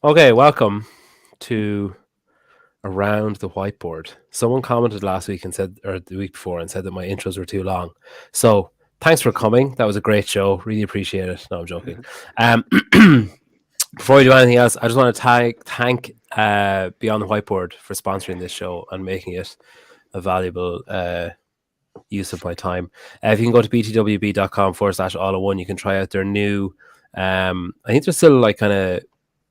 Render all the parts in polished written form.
Okay, welcome to Around the Whiteboard. Someone commented last week and said, or the week before, and said that my intros were too long. So thanks for coming. That was a great show. Really appreciate it. No, I'm joking. Um, before we do anything else, I just want to thank Beyond the Whiteboard for sponsoring this show and making it a valuable use of my time. If you can go to btwb.com/all-in-one, you can try out their new. I think they're still like kind of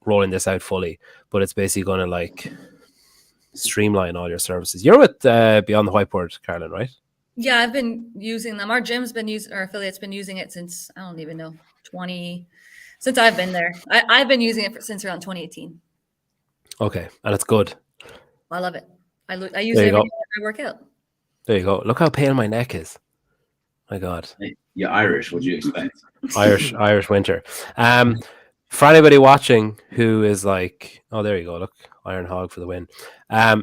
rolling this out fully, but it's basically going to like streamline all your services. You're with Beyond the Whiteboard, Carolyn, right? Yeah, I've been using them. Our gym's been using, our affiliate's been using it since, I don't even know, since I've been there. I've been using it since around 2018. Okay, and it's good. I love it. I use it every day I work out. There you go. Look how pale my neck is. My God. You're Irish. What do you expect? Irish winter. For anybody watching who is like, oh, there you go. Look, Iron Hog for the win.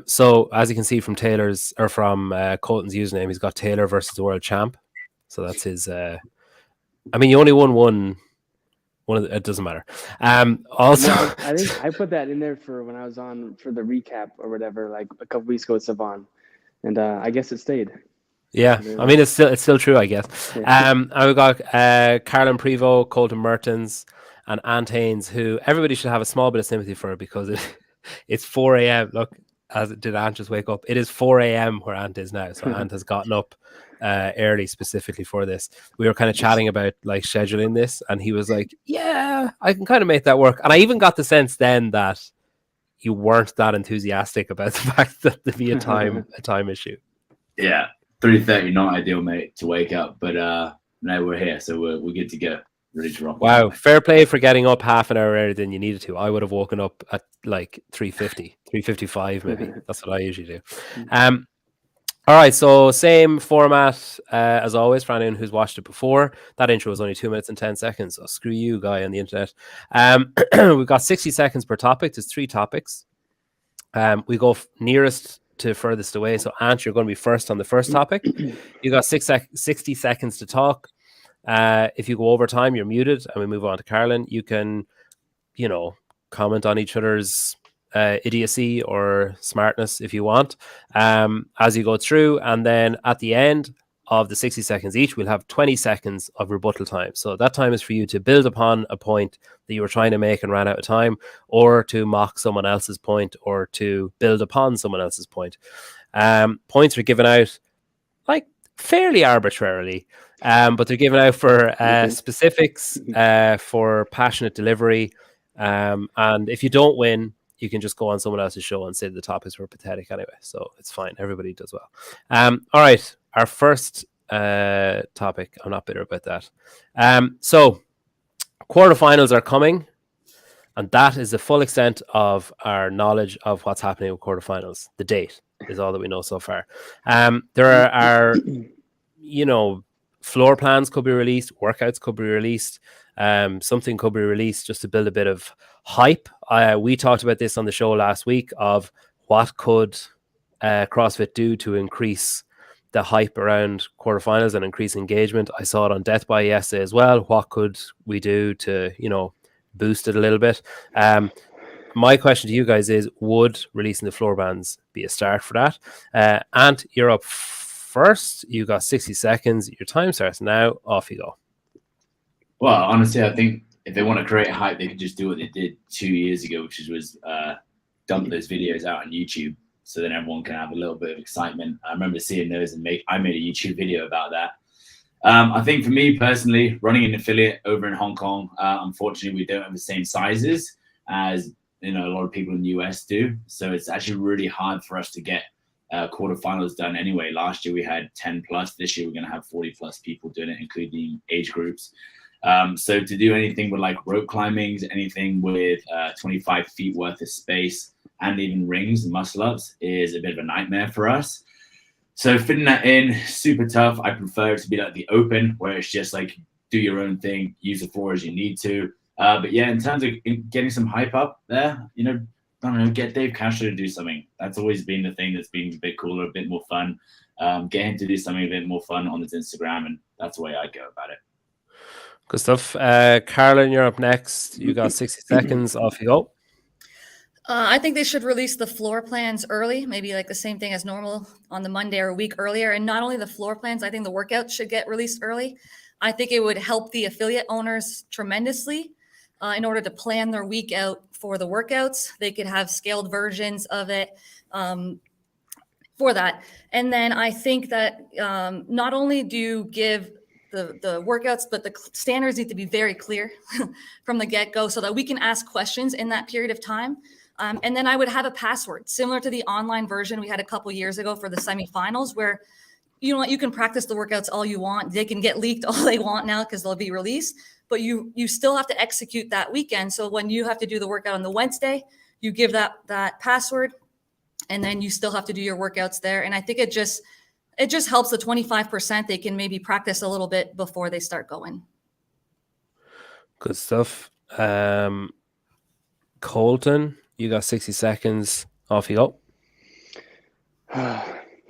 So as you can see from Taylor's or from Colton's username, he's got Taylor versus the world champ. So that's his. I mean, you only won one. It doesn't matter. Also, no, I think I put that in there for when I was on for the recap or whatever, like a couple weeks ago with Savon, and I guess it stayed. Yeah, I mean it's still true, I guess. And we've got Carolyn Prevost, Colton Mertens, and Ant Haynes, who everybody should have a small bit of sympathy for because it's 4 a.m. Look, did Ant just wake up? It is 4 a.m. where Ant is now, so Ant has gotten up early specifically for this. We were kind of chatting about like scheduling this, and he was like, "Yeah, I can kind of make that work." And I even got the sense then that you weren't that enthusiastic about the fact that there'd be a time issue. Yeah. 3:30, not ideal, mate, to wake up, but now we're here, so we're good to go, ready to rock. Wow, fair play for getting up half an hour earlier than you needed to. I would have woken up at like 3:50, 3:55 maybe. That's what I usually do. All right, so same format as always for anyone who's watched it before. That intro was only 2 minutes and 10 seconds, so screw you, guy on the internet. We've got 60 seconds per topic. There's 3 topics. We go nearest to furthest away. So, Ant, you're going to be first on the first topic. You got 60 seconds to talk. If you go over time, you're muted, and we move on to Carolyn. You can, comment on each other's idiocy or smartness if you want as you go through. And then at the end of the 60 seconds each, we'll have 20 seconds of rebuttal time. So that time is for you to build upon a point that you were trying to make and ran out of time, or to mock someone else's point, or to build upon someone else's point. Points are given out like fairly arbitrarily, but they're given out for specifics, for passionate delivery. And if you don't win, you can just go on someone else's show and say the topics were pathetic anyway. So it's fine. Everybody does well. All right. Our first topic. I'm not bitter about that. So quarterfinals are coming, and that is the full extent of our knowledge of what's happening with quarterfinals. The date is all that we know so far. There are floor plans could be released, workouts could be released, something could be released just to build a bit of hype. We talked about this on the show last week of what could CrossFit do to increase the hype around quarterfinals and increase engagement. I saw it on Death by yesterday as well. What could we do to, boost it a little bit? My question to you guys is, would releasing the floor bands be a start for that? Ant, you're up first. You got 60 seconds. Your time starts now. Off you go. Well, honestly, I think if they want to create hype, they could just do what they did 2 years ago, which was dump those videos out on YouTube, so then everyone can have a little bit of excitement. I remember seeing those, and I made a YouTube video about that. I think for me personally, running an affiliate over in Hong Kong, unfortunately, we don't have the same sizes as a lot of people in the US do. So it's actually really hard for us to get quarterfinals done anyway. Last year we had 10 plus. This year we're going to have 40 plus people doing it, including age groups. So to do anything with like rope climbings, anything with 25 feet worth of space, and even rings and muscle ups is a bit of a nightmare for us. So fitting that in, super tough. I prefer it to be like the open, where it's just like do your own thing, use the floor as you need to. But yeah, in terms of getting some hype up there, I don't know, get Dave Castro to do something. That's always been the thing that's been a bit cooler, a bit more fun. Get him to do something a bit more fun on his Instagram, and that's the way I go about it. Good stuff. Carolyn, you're up next. You got 60 seconds. Off you go. I think they should release the floor plans early, maybe like the same thing as normal on the Monday or a week earlier. And not only the floor plans, I think the workouts should get released early. I think it would help the affiliate owners tremendously in order to plan their week out for the workouts. They could have scaled versions of it for that. And then I think that not only do you give the workouts, but the standards need to be very clear from the get-go so that we can ask questions in that period of time. And then I would have a password similar to the online version we had a couple years ago for the semifinals, where you know what, you can practice the workouts all you want. They can get leaked all they want now because they'll be released, but you still have to execute that weekend. So when you have to do the workout on the Wednesday, you give that password, and then you still have to do your workouts there. And I think it just helps the 25%. They can maybe practice a little bit before they start going. Good stuff. Colton, you got 60 seconds. Off you go.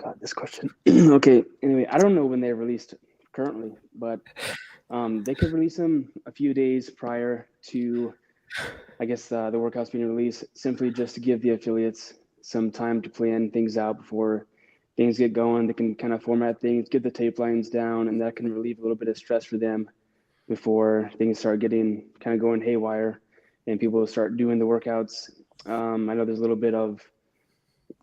God, this question. Okay. Anyway, I don't know when they're released currently, but they could release them a few days prior to, I guess, the workouts being released, simply just to give the affiliates some time to plan things out before things get going. They can kind of format things, get the tape lines down, and that can relieve a little bit of stress for them before things start getting kind of going haywire and people start doing the workouts. I know there's a little bit of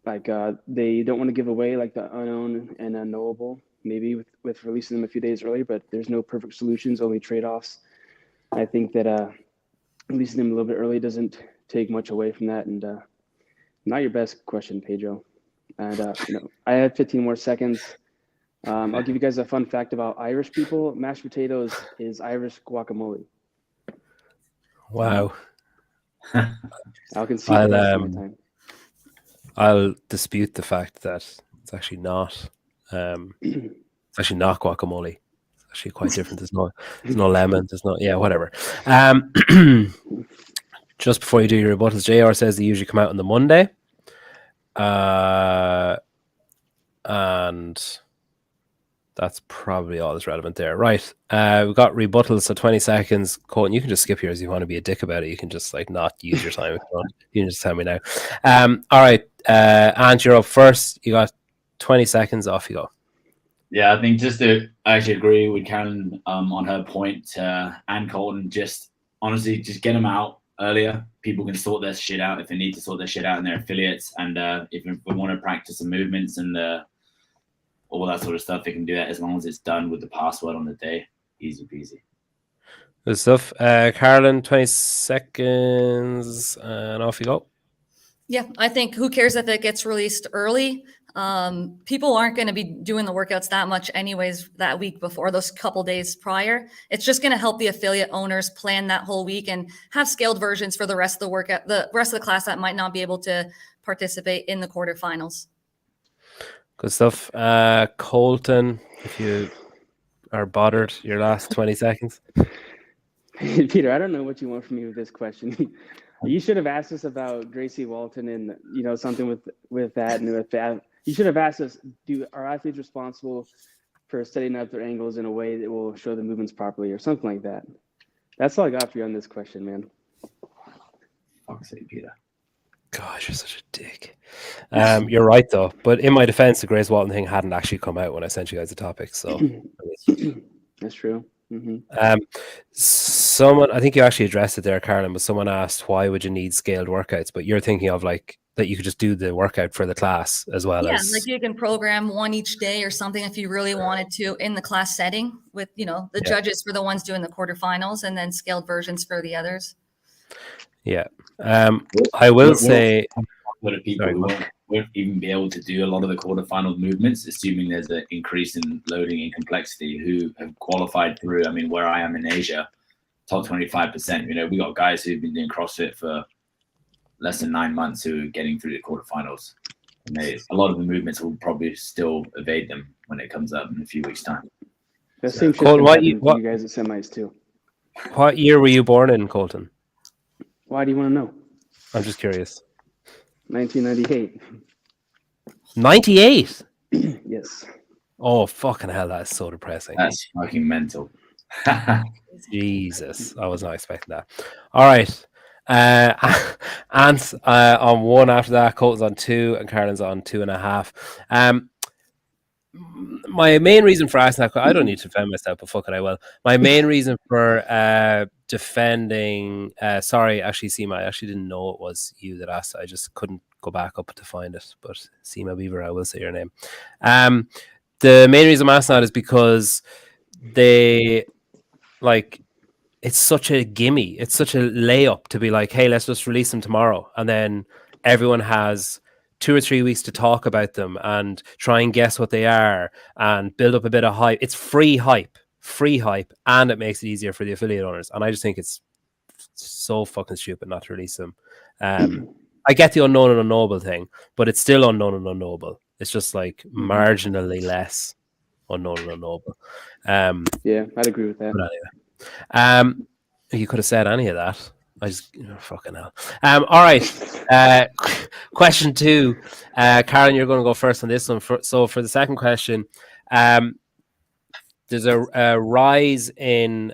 like they don't want to give away like the unknown and unknowable, maybe with releasing them a few days early, but there's no perfect solutions, only trade-offs. I think that releasing them a little bit early doesn't take much away from that. And not your best question, Pedro. And I have 15 more seconds. I'll give you guys a fun fact about Irish people. Mashed potatoes is Irish guacamole. Wow. I'll concede the rest of my time. I'll dispute the fact that it's actually not. It's actually not guacamole. It's actually quite different. There's no lemon. There's no, yeah, whatever. Just before you do your rebuttals, JR says they usually come out on the Monday. And that's probably all that's relevant there. Right. We've got rebuttals, so 20 seconds. Colton, you can just skip here as you want to be a dick about it. You can just like not use your time if you want. You can just tell me now. All right. Ant, you're up first. You got 20 seconds. Off you go. Yeah, I think I actually agree with Karen on her point. And Colton, just honestly, just get them out earlier. People can sort their shit out if they need to sort their shit out in their affiliates. And if we want to practice some movements and all that sort of stuff, they can do that as long as it's done with the password on the day. Easy peasy. Good stuff. Carolyn, 20 seconds and off you go. Yeah, I think who cares if it gets released early? People aren't going to be doing the workouts that much anyways that week before, those couple days prior. It's just going to help the affiliate owners plan that whole week and have scaled versions for the rest of the workout, the rest of the class that might not be able to participate in the quarterfinals. Good stuff. Colton, if you are bothered, your last 20 seconds. Peter, I don't know what you want from me with this question. You should have asked us about Gracie Walton and something with that and with that. You should have asked us: are athletes responsible for setting up their angles in a way that will show the movements properly, or something like that? That's all I got for you on this question, man. Fuck's sake, Peter. Gosh, you're such a dick. You're right though, but in my defense, the Grace Walton thing hadn't actually come out when I sent you guys the topic, so that's true. Mm-hmm. Someone, I think you actually addressed it there, Carolyn, but someone asked why would you need scaled workouts, but you're thinking of like that you could just do the workout for the class as well. Yeah, like you can program one each day or something if you really wanted to in the class setting with the judges for the ones doing the quarterfinals and then scaled versions for the others. Yeah. I will say people won't even be able to do a lot of the quarterfinal movements, assuming there's an increase in loading and complexity, who have qualified through. I mean, where I am in Asia, top 25%. We got guys who've been doing CrossFit for less than 9 months who are getting through the quarterfinals. And a lot of the movements will probably still evade them when it comes up in a few weeks' time. The same shit for you guys at semis too. What year were you born in, Colton? Why do you want to know? I'm just curious. 1998. 98? Yes. Oh, fucking hell, that's so depressing. That's fucking mental. Jesus, I was not expecting that. All right. Ant's on 1 after that, Colton's on 2, and Carolyn's on 2.5. My main reason for asking that, I don't need to defend myself, but fuck it, I will. My main reason for defending, sorry, actually, Seema, I actually didn't know it was you that asked. I just couldn't go back up to find it. But Seema Beaver, I will say your name. The main reason I'm asking that is because they, like, it's such a gimme. It's such a layup to be like, hey, let's just release them tomorrow. And then everyone has 2 or 3 weeks to talk about them and try and guess what they are and build up a bit of hype. It's free hype, and it makes it easier for the affiliate owners. And I just think it's so fucking stupid not to release them. I get the unknown and unknowable thing, but it's still unknown and unknowable. It's just like marginally less unknown and unknowable. Yeah, I'd agree with that. But anyway, you could have said any of that. I just fucking hell. All right. Question 2, Karen, you're going to go first on this one. So for the second question, there's a rise in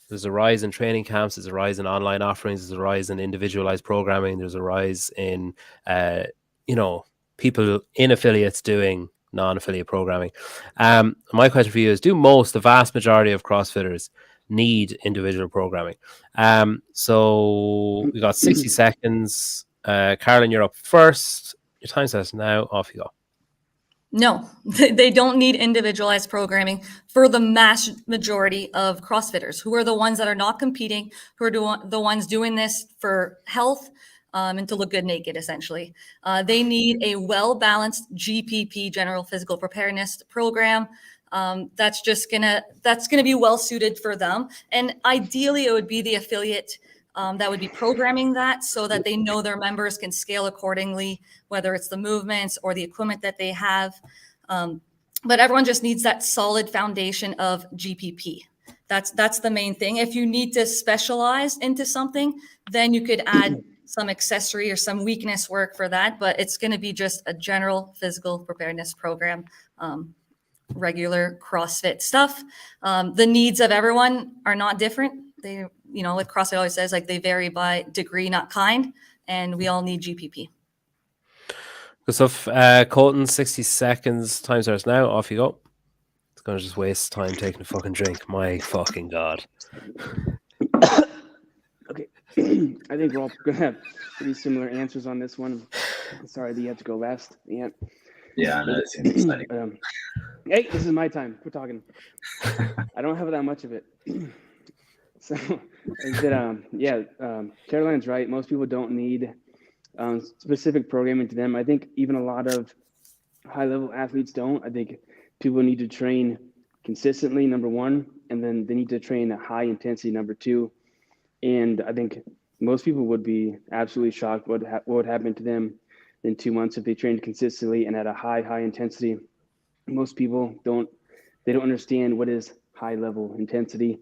training camps. There's a rise in online offerings. There's a rise in individualized programming. There's a rise in people in affiliates doing non-affiliate programming. My question for you is: do the vast majority of CrossFitters need individual programming? So we got 60 seconds. Carolyn, you're up first. Your time starts now. Off you go. No, they don't need individualized programming for the mass majority of CrossFitters, who are the ones that are not competing, who are the ones doing this for health and to look good naked, essentially. They need a well-balanced GPP, General Physical Preparedness program. That's gonna be well suited for them. And ideally, it would be the affiliate that would be programming that so that they know their members can scale accordingly, whether it's the movements or the equipment that they have. But everyone just needs that solid foundation of GPP. That's the main thing. If you need to specialize into something, then you could add some accessory or some weakness work for that. But it's going to be just a general physical preparedness program, regular CrossFit stuff. The needs of everyone are not different. They, like CrossFit always says, like they vary by degree, not kind, and we all need GPP. Good stuff. Colton, 60 seconds. Time starts now. Off you go. It's going to just waste time taking a fucking drink. My fucking God. Okay. I think we're all going to have pretty similar answers on this one. Sorry that you have to go last. Yeah. Yeah, I know. It's exciting. Hey, this is my time. We're talking. I don't have that much of it. So, Caroline's right. Most people don't need specific programming to them. I think even a lot of high-level athletes don't. I think people need to train consistently, number one, and then they need to train at high intensity, number two. And I think most people would be absolutely shocked what would happen to them in 2 months if they trained consistently and at a high intensity. Most people don't understand what is high-level intensity.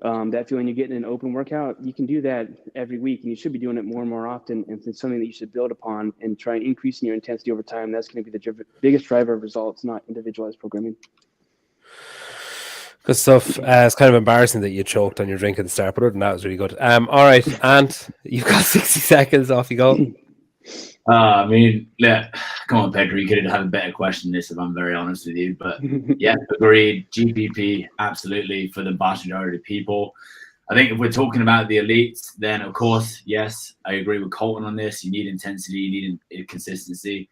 That feeling you get in an open workout, you can do that every week, and you should be doing it more and more often. And it's something that you should build upon and try and increasing your intensity over time. That's going to be the biggest driver of results, not individualized programming. Good stuff. It's kind of embarrassing that you choked on your drink at the start, but other than that, was really good. All right, Ant, you've got 60 seconds. Off you go. Come on, Pedro, you could have a better question than this if I'm very honest with you. But yeah, agreed. GPP, absolutely, for the vast majority of people. I think if we're talking about the elites, then of course, yes, I agree with Colton on this. You need intensity, you need consistency.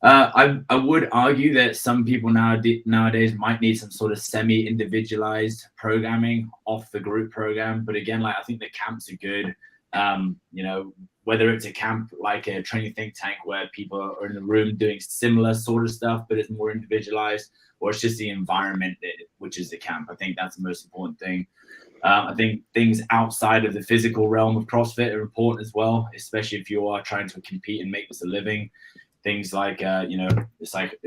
I would argue that some people nowadays might need some sort of semi-individualized programming off the group program. But again, I think the camps are good. Whether it's a camp like a training think tank where people are in the room doing similar sort of stuff, but it's more individualized, or it's just the environment which is the camp. I think that's the most important thing. I think things outside of the physical realm of CrossFit are important as well, especially if you are trying to compete and make this a living. Things like,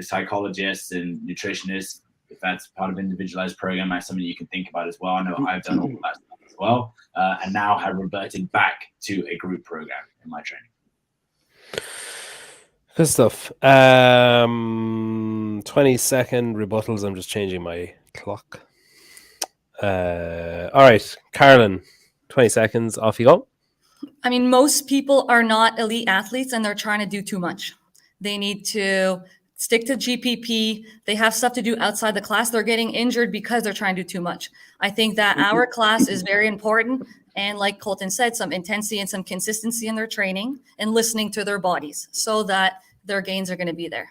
psychologists and nutritionists, if that's part of individualized program, that's something you can think about as well. I know I've done all that stuff as well, and now have reverted back to a group program in my training. Good stuff. 20-second rebuttals. I'm just changing my clock. All right, Carolyn, 20 seconds. Off you go. I mean, most people are not elite athletes and they're trying to do too much. They need to stick to GPP. They have stuff to do outside the class. They're getting injured because they're trying to do too much. I think that our class is very important. And like Colton said, some intensity and some consistency in their training and listening to their bodies so that their gains are going to be there.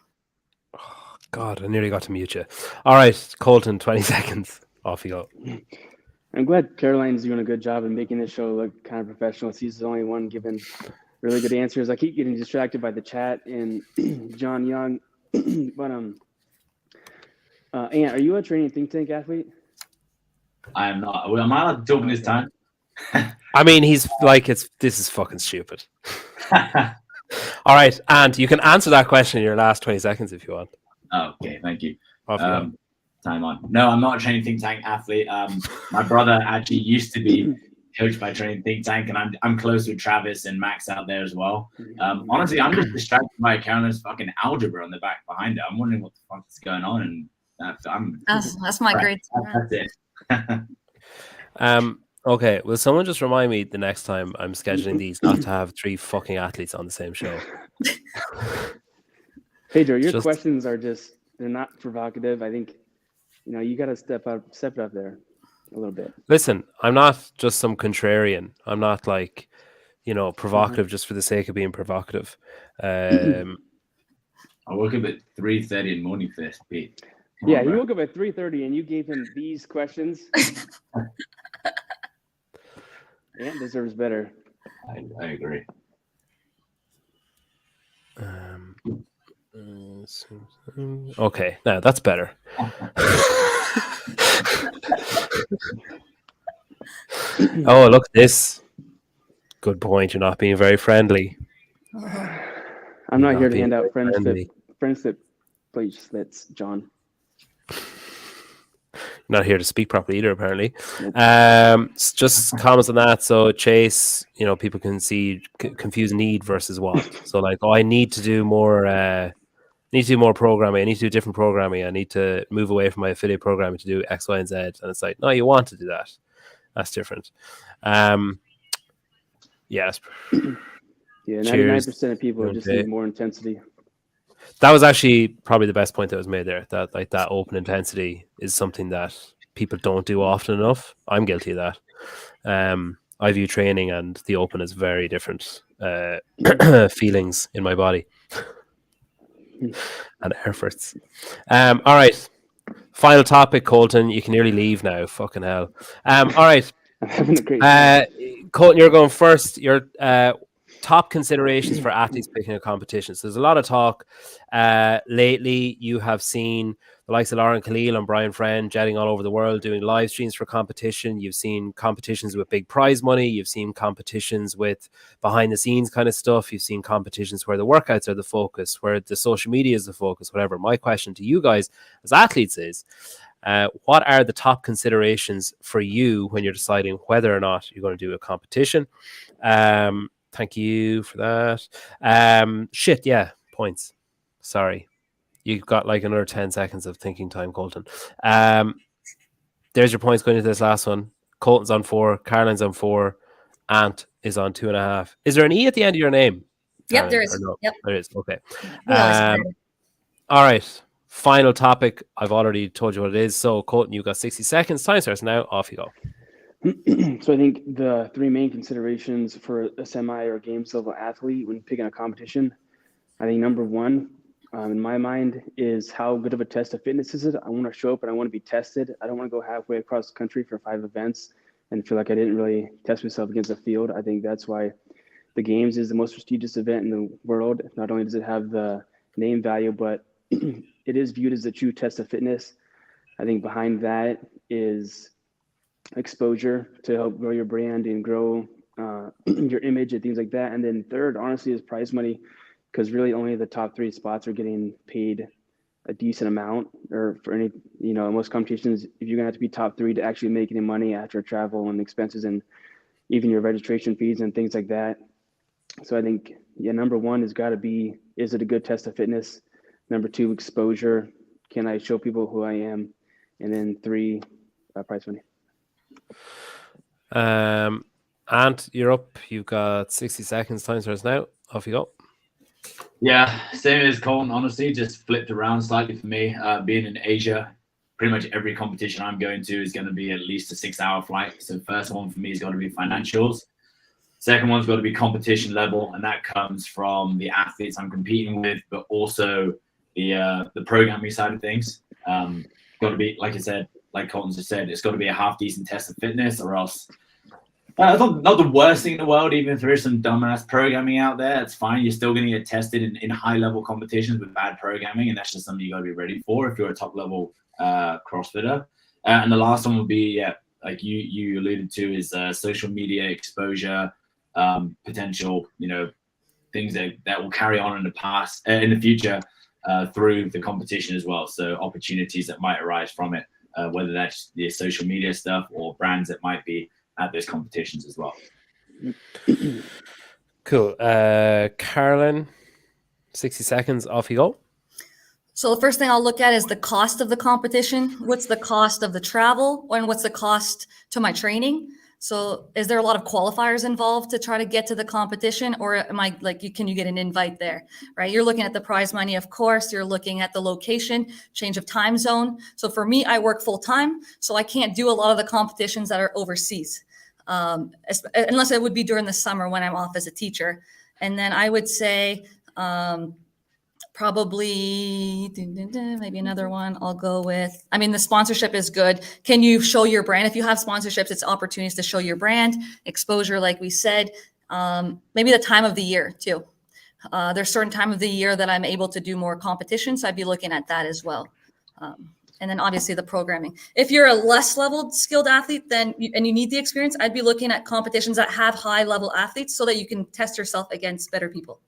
Oh, God, I nearly got to mute you. All right, Colton, 20 seconds. Off you go. I'm glad Caroline's doing a good job in making this show look kind of professional. She's the only one giving really good answers. I keep getting distracted by the chat and John Young. But Ant, are you a training think tank athlete? I am not. Am I allowed to talk this time? I mean, he's like, this is fucking stupid. All right, Ant, you can answer that question in your last 20 seconds if you want. Okay, thank you. Off you go. Time on. No, I'm not a training think tank athlete. My brother actually used to be coached by training think tank, and I'm close with Travis and Max out there as well. Honestly, I'm just distracted by countless fucking algebra on the back behind it. I'm wondering what the fuck is going on, and That's my grade. That's it. Okay, will someone just remind me the next time I'm scheduling these not to have 3 fucking athletes on the same show? Pedro, your questions are they're not provocative. I think, you got to step it up there a little bit. Listen, I'm not just some contrarian. I'm not like, provocative just for the sake of being provocative. I woke up at 3:30 in the morning for this, Pete. He woke up at 3:30 and you gave him these questions. Ant deserves better. I agree. Okay, now that's better. Oh, look at this. Good point. You're not being very friendly. I'm not here to hand out friendship bracelets, John. Not here to speak properly either, apparently. Just comments on that. So Chase, people can confuse need versus what. So like, I need to do more. Need to do more programming. I need to do different programming. I need to move away from my affiliate programming to do X, Y, and Z. And it's like, no, you want to do that. That's different. Yes. Yeah, 99% of people just need more intensity. That was actually probably the best point that was made there. That like that open intensity is something that people don't do often enough. I'm guilty of that. I view training and the open as very different feelings in my body and efforts. All right. Final topic, Colton. You can nearly leave now. Fucking hell. All right. I'm having a great time. Colton, you're going first. Your top considerations for athletes picking a competition. So there's a lot of talk. Lately, you have seen the likes of Lauren Khalil and Brian Friend jetting all over the world doing live streams for competition. You've seen competitions with big prize money. You've seen competitions with behind the scenes kind of stuff. You've seen competitions where the workouts are the focus, where the social media is the focus, whatever. My question to you guys as athletes is, what are the top considerations for you when you're deciding whether or not you're going to do a competition? Thank you for that. Points. Sorry. You've got like another 10 seconds of thinking time, Colton. There's your points going into this last one. Colton's on 4, Caroline's on 4, Ant is on 2.5. Is there an E at the end of your name? Yep, there is. No? Yep. There is. Okay. All right. Final topic. I've already told you what it is. So, Colton, you've got 60 seconds. Time starts now. Off you go. So I think the 3 main considerations for a semi or games level athlete when picking a competition, I think number 1, in my mind, is how good of a test of fitness is it? I want to show up and I want to be tested. I don't want to go halfway across the country for 5 events and feel like I didn't really test myself against the field. I think that's why the games is the most prestigious event in the world. Not only does it have the name value, but it is viewed as the true test of fitness. I think behind that is exposure to help grow your brand and grow your image and things like that. And then third, honestly, is prize money, because really only the top 3 spots are getting paid a decent amount, or for any, most competitions, if you're gonna have to be top 3 to actually make any money after travel and expenses and even your registration fees and things like that. So I think, number 1 has got to be, is it a good test of fitness? Number 2, exposure. Can I show people who I am? And then 3, prize money. Ant, you're up. You've got 60 seconds. Time starts now. Off you go. Yeah, same as Colton. Honestly, just flipped around slightly for me. Being in Asia, pretty much every competition I'm going to is going to be at least a 6-hour flight. So first one for me is going to be financials. Second one's got to be competition level, and that comes from the athletes I'm competing with, but also the programming side of things. Got to be, like I said, like Colton just said, it's got to be a half decent test of fitness, or else. It's not the worst thing in the world, even if there is some dumbass programming out there. It's fine. You're still going to get tested in high-level competitions with bad programming, and that's just something you got to be ready for if you're a top-level CrossFitter. And the last one would be, like you alluded to, is social media exposure, potential, things that will carry on in the future through the competition as well. So opportunities that might arise from it, whether that's the social media stuff or brands that might be at those competitions as well. Cool. Carolyn, 60 seconds. Off you go. So the first thing I'll look at is the cost of the competition. What's the cost of the travel, and what's the cost to my training? So is there a lot of qualifiers involved to try to get to the competition, or am I can you get an invite there, right? You're looking at the prize money, of course. You're looking at the location, change of time zone. So for me, I work full time, so I can't do a lot of the competitions that are overseas, unless it would be during the summer when I'm off as a teacher. And then I would say probably maybe another one I'll go with. I mean, the sponsorship is good. Can you show your brand? If you have sponsorships, it's opportunities to show your brand, exposure, like we said. Maybe the time of the year too. There's certain time of the year that I'm able to do more competitions, so I'd be looking at that as well. And then obviously the programming. If you're a less leveled skilled athlete and you need the experience, I'd be looking at competitions that have high level athletes so that you can test yourself against better people.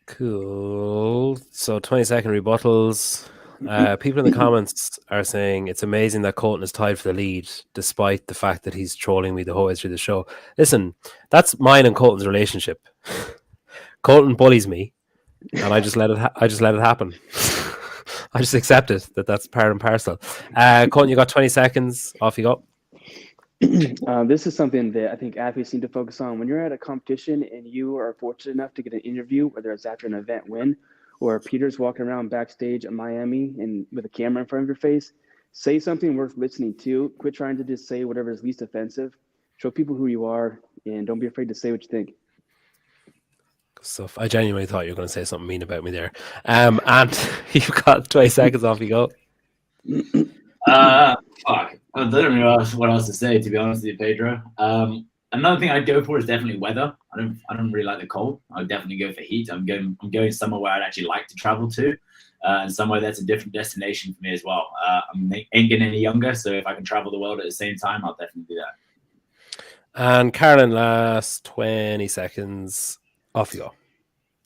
Cool. So 20-second rebuttals. People in the comments are saying it's amazing that Colton is tied for the lead, despite the fact that he's trolling me the whole way through the show. Listen, that's mine and Colton's relationship. Colton bullies me, and I just let it. I just let it happen. I just accept it that's part and parcel. Colton, you got 20 seconds. Off you go. This is something that I think athletes need to focus on. When you're at a competition and you are fortunate enough to get an interview, whether it's after an event win or Peter's walking around backstage at Miami and with a camera in front of your face, say something worth listening to. Quit trying to just say whatever is least offensive. Show people who you are, and don't be afraid to say what you think. Stuff. I genuinely thought you were going to say something mean about me there. And you've got 20 seconds. Off you go. Fuck. I don't know what else to say, to be honest with you, Pedro. Another thing I'd go for is definitely weather. I don't really like the cold. I'd definitely go for heat. I'm going somewhere where I'd actually like to travel to, and somewhere that's a different destination for me as well. Ain't getting any younger, so if I can travel the world at the same time, I'll definitely do that. And Carolyn, last 20 seconds. Off you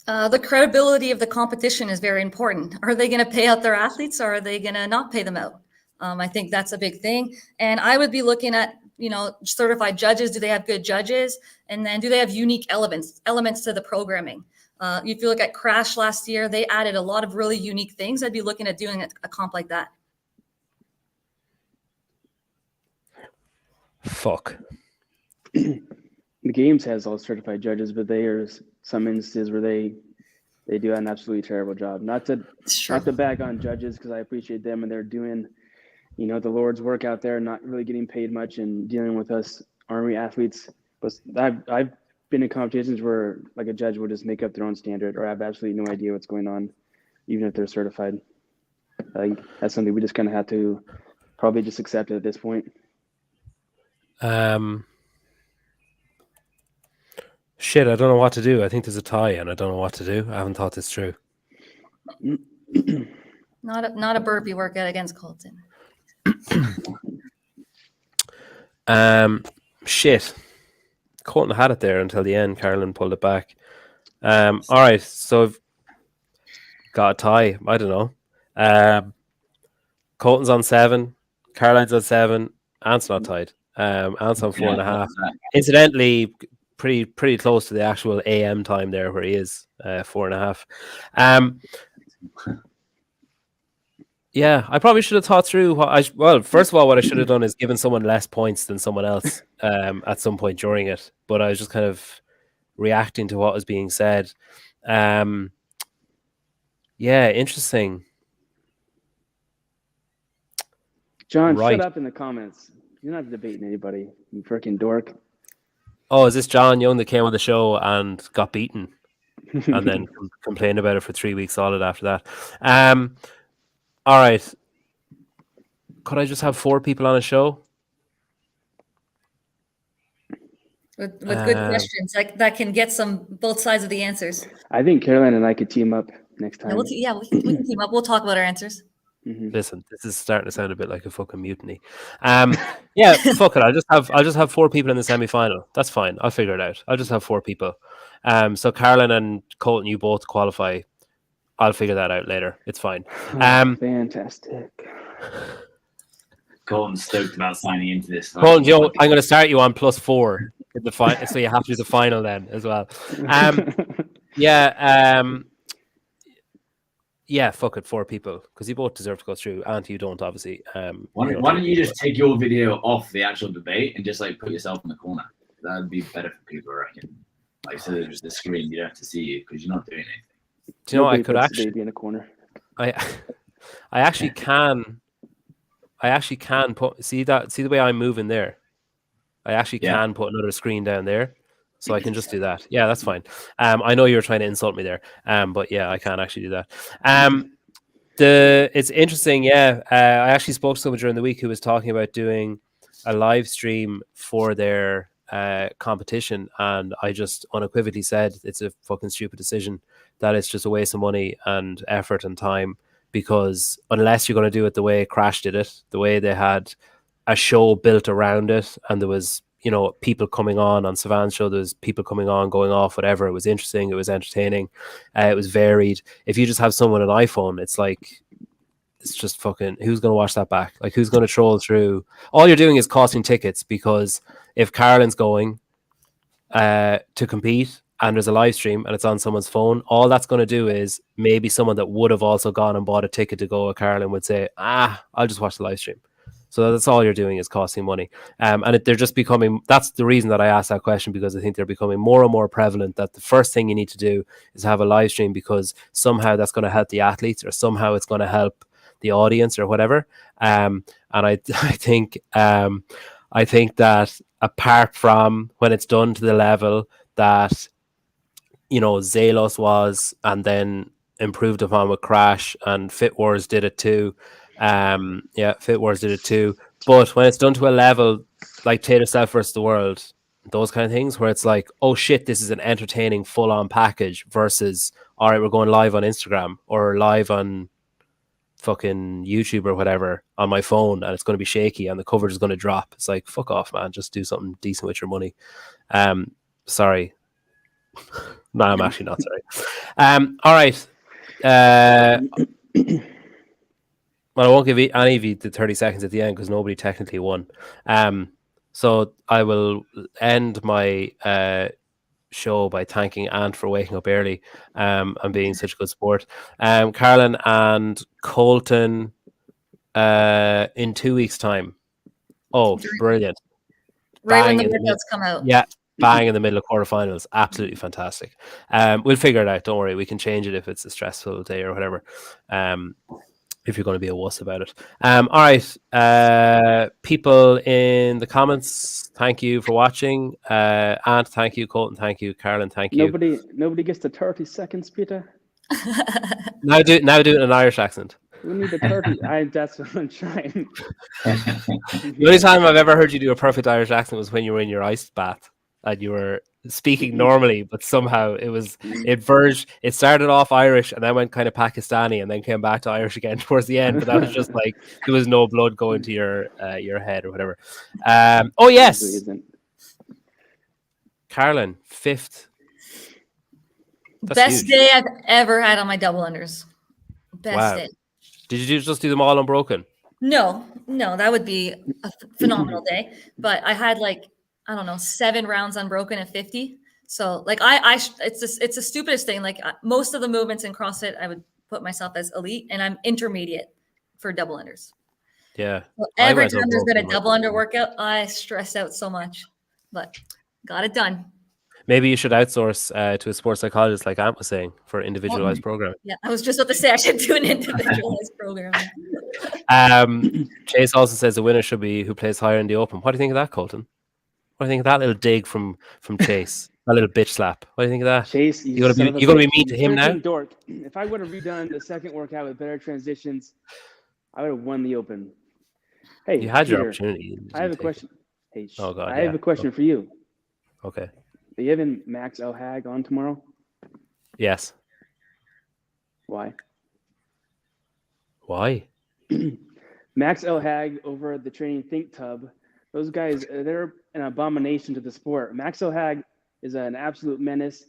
go. The credibility of the competition is very important. Are they going to pay out their athletes, or are they going to not pay them out? I think that's a big thing. And I would be looking at, certified judges. Do they have good judges? And then do they have unique elements to the programming? If you look at Crash last year, they added a lot of really unique things. I'd be looking at doing a comp like that. Fuck. The games has all certified judges, but there's some instances where they do an absolutely terrible job. Not to bag on judges, because I appreciate them and they're doing, the Lord's work out there, not really getting paid much and dealing with us Army athletes. But I've been in competitions where like a judge would just make up their own standard or have absolutely no idea what's going on, even if they're certified. I think that's something we just kind of have to probably just accept at this point. Shit, I don't know what to do. I think there's a tie and I don't know what to do. I haven't thought this through. Not a burpee workout against Colton. Shit. Colton had it there until the end. Carolyn pulled it back. All right, so I've got a tie. I don't know. Colton's on 7. Caroline's on 7. Ant's not tied. Ant's on 4.5. Incidentally, pretty close to the actual AM time there where he is, 4.5. Yeah, I probably should have thought through well, first of all, what I should have done is given someone less points than someone else at some point during it. But I was just kind of reacting to what was being said. Yeah, interesting. John, Right. shut up in the comments. You're not debating anybody, you freaking dork. Oh, is this John Young that came on the show and got beaten and then complained about it for 3 weeks solid after that? All right. Could I just have 4 people on a show? With good questions that can get both sides of the answers. I think Caroline and I could team up next time. We can team up. We'll talk about our answers. Listen, this is starting to sound a bit like a fucking mutiny. Yeah, fuck it. I'll just have 4 people in the semi-final. That's fine. I'll figure it out. I'll just have 4 people. So Caroline and Colton, you both qualify. I'll figure that out later. It's fine. Fantastic. Colton's stoked about signing into this. Colton, I'm going to start you on +4 in the final, so you have to do the final then as well. Yeah, fuck it, 4 people, because you both deserve to go through, and you don't, obviously. Why don't you just take your video off the actual debate and just like put yourself in the corner? That would be better for people, I reckon. Like, so there's the screen, you don't have to see you because you're not doing anything. Do you know, I could actually be in a corner. I actually can. I actually can put see the way I'm moving there. I actually can put another screen down there, so I can just do that. Yeah, that's fine. I know you were trying to insult me there, but yeah, I can actually do that. It's interesting. Yeah, I actually spoke to someone during the week who was talking about doing a live stream for their competition, and I just unequivocally said it's a fucking stupid decision. That it's just a waste of money and effort and time. Because unless you're going to do it the way Crash did it, the way they had a show built around it, and there was, people coming on Savan's show, there was people coming on, going off, whatever. It was interesting. It was entertaining. It was varied. If you just have someone an iPhone, it's just fucking, who's going to watch that back? Like, who's going to troll through? All you're doing is costing tickets, because if Carolyn's going to compete, and there's a live stream and it's on someone's phone, all that's going to do is maybe someone that would have also gone and bought a ticket to go with Carolyn would say, I'll just watch the live stream. So that's all you're doing is costing money. And they're just becoming, that's the reason that I asked that question, because I think they're becoming more and more prevalent that the first thing you need to do is have a live stream, because somehow that's going to help the athletes, or somehow it's going to help the audience or whatever. And I think that apart from when it's done to the level that Zalos was, and then improved upon with Crash, and Fit Wars did it too. Fit Wars did it too. But when it's done to a level like Tater Self versus the World, those kind of things, where it's like, oh shit, this is an entertaining full-on package, versus, all right, we're going live on Instagram or live on fucking YouTube or whatever on my phone, and it's going to be shaky and the coverage is going to drop. It's like, fuck off, man. Just do something decent with your money. Sorry. No, I'm actually not sorry. All right. Well, I won't give any of you the 30 seconds at the end, because nobody technically won. So I will end my show by thanking Ant for waking up early and being such a good sport. Carolyn and Colton in 2 weeks' time. Oh, brilliant. Right when the workouts come out. Yeah. Bang in the middle of quarterfinals. Absolutely fantastic. We'll figure it out. Don't worry. We can change it if it's a stressful day or whatever. If you're going to be a wuss about it. All right. People in the comments, thank you for watching. Ant, thank you. Colton, thank you. Carolyn, thank you. Nobody gets the 30 seconds, Peter. Now do it in an Irish accent. We need the 30. That's what I'm trying. The only time I've ever heard you do a perfect Irish accent was when you were in your ice bath and you were speaking normally, but somehow it started off Irish and then went kind of Pakistani and then came back to Irish again towards the end. But that was just like, there was no blood going to your head or whatever. Oh yes, Carolyn, 5th. Best day I've ever had on my double unders. Best day. Did you just do them all unbroken? No, that would be a phenomenal day. But I had 7 rounds unbroken at 50. So it's the stupidest thing. Like most of the movements in CrossFit, I would put myself as elite, and I'm intermediate. for double unders. Yeah. So I every went time there's unbroken been a in my double under program. workout, I stress out so much, but got it done. Maybe you should outsource to a sports psychologist, like Ant was saying, for individualized programming. Yeah, I was just about to say I should do an individualized programming. Chase also says the winner should be who plays higher in the Open. What do you think of that, Colton? What do you think of that little dig from Chase? That little bitch slap. What do you think of that? Chase, You gonna be mean to him now? Dork. If I would have redone the second workout with better transitions, I would have won the Open. Hey, You had your Peter, opportunity. I have a question. Hey, Oh God, I have a question for you. Okay. Are you having Max Elhag on tomorrow? Yes. Why? Why? Max Elhag over at the Training Think Tub. Those guys, they're an abomination to the sport. Max Elhag is an absolute menace.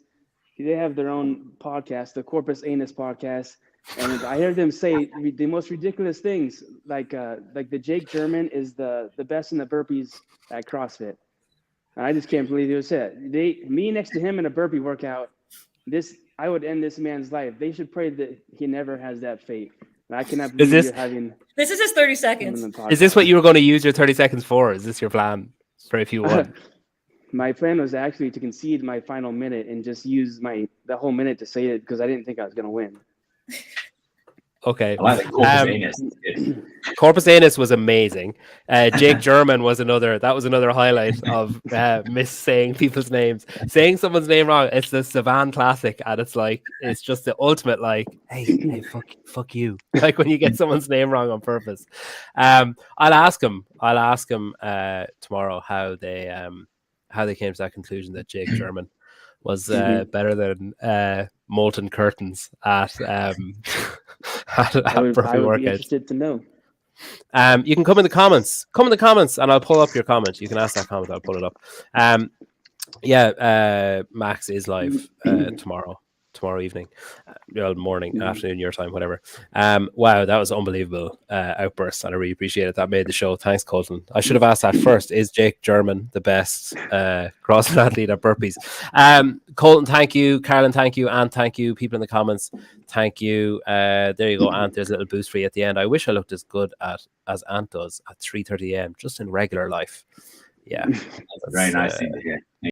They have their own podcast, the Corpus Anus podcast, and I heard them say the most ridiculous things, like the Jake German is the best in the burpees at CrossFit. And I just can't believe it was it. Me next to him in a burpee workout, I would end this man's life. They should pray that he never has that fate. And I cannot believe you're having. This is his 30 seconds. Is this what you were going to use your 30 seconds for? Is this your plan for if you won? My plan was actually to concede my final minute and just use the whole minute to say it because I didn't think I was going to win. Okay. I like the Corpus Anus. Corpus Anus was amazing. Jake German was another highlight of saying people's names. Saying someone's name wrong, it's the Savan classic, and it's just the ultimate hey, fuck you. Like when you get someone's name wrong on purpose. I'll ask him tomorrow how they came to that conclusion that Jake German was better than molten curtains at I would workouts. be interested to know. You can come in the comments. And I'll pull up your comment. You can ask that comment. I'll pull it up. Max is live tomorrow evening, morning, afternoon, your time, whatever. Wow, that was unbelievable outburst, and I really appreciate it. That made the show. Thanks, Colton. I should have asked that first. Is Jake German the best CrossFit athlete at burpees? Colton, thank you. Carolyn, thank you. Ant, thank you. People in the comments, thank you. There you go, Ant. There's a little boost for you at the end. I wish I looked as good as Ant does at 3:30 a.m. just in regular life. Yeah, very nice thing to hear.